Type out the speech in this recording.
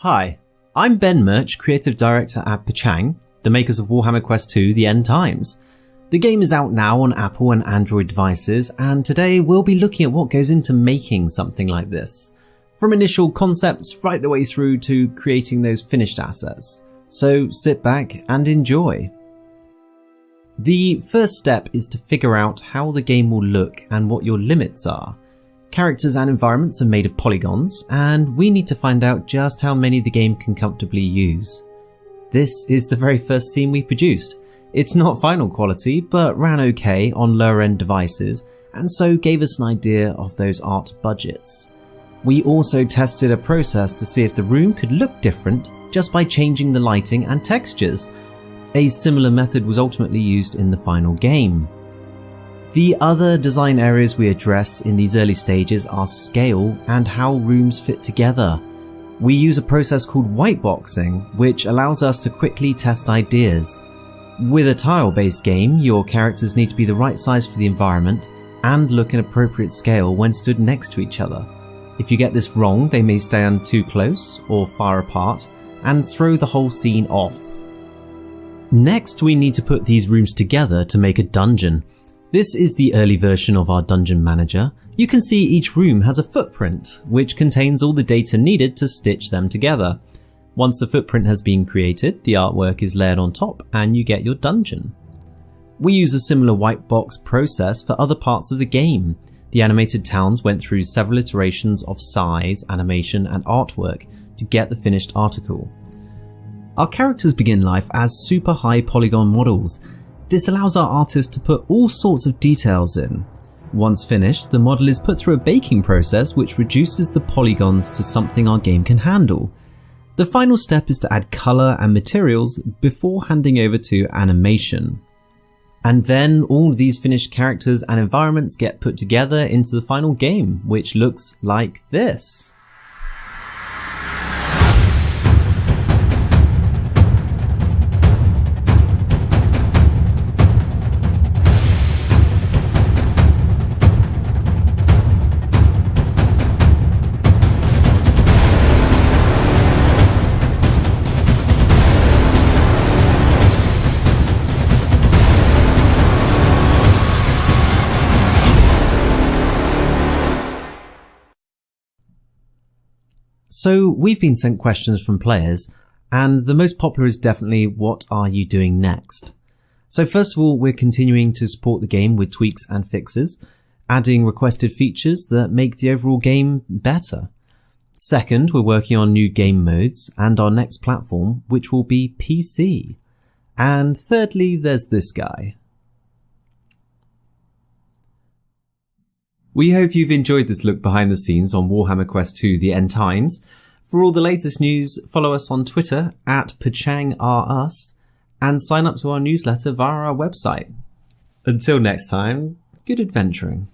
Hi, I'm Ben Murch, Creative Director at Pachang, the makers of Warhammer Quest 2 The End Times. The game is out now on Apple and Android devices, and today we'll be looking at what goes into making something like this. From initial concepts right the way through to creating those finished assets. So sit back and enjoy. The first step is to figure out how the game will look and what your limits are. Characters and environments are made of polygons, and we need to find out just how many the game can comfortably use. This is the very first scene we produced. It's not final quality, but ran okay on lower end devices, and so gave us an idea of those art budgets. We also tested a process to see if the room could look different just by changing the lighting and textures. A similar method was ultimately used in the final game. The other design areas we address in these early stages are scale and how rooms fit together. We use a process called whiteboxing, which allows us to quickly test ideas. With a tile-based game, your characters need to be the right size for the environment and look an appropriate scale when stood next to each other. If you get this wrong, they may stand too close or far apart and throw the whole scene off. Next, we need to put these rooms together to make a dungeon. This is the early version of our dungeon manager. You can see each room has a footprint, which contains all the data needed to stitch them together. Once the footprint has been created, the artwork is layered on top and you get your dungeon. We use a similar white box process for other parts of the game. The animated towns went through several iterations of size, animation and artwork to get the finished article. Our characters begin life as super high polygon models. This allows our artists to put all sorts of details in. Once finished, the model is put through a baking process which reduces the polygons to something our game can handle. The final step is to add colour and materials before handing over to animation. And then all of these finished characters and environments get put together into the final game, which looks like this. So we've been sent questions from players, and the most popular is definitely what are you doing next? So first of all, we're continuing to support the game with tweaks and fixes, adding requested features that make the overall game better. Second, we're working on new game modes and our next platform, which will be PC. And thirdly, there's this guy. We hope you've enjoyed this look behind the scenes on Warhammer Quest 2 The End Times. For all the latest news, follow us on Twitter at PachangRUs and sign up to our newsletter via our website. Until next time, good adventuring.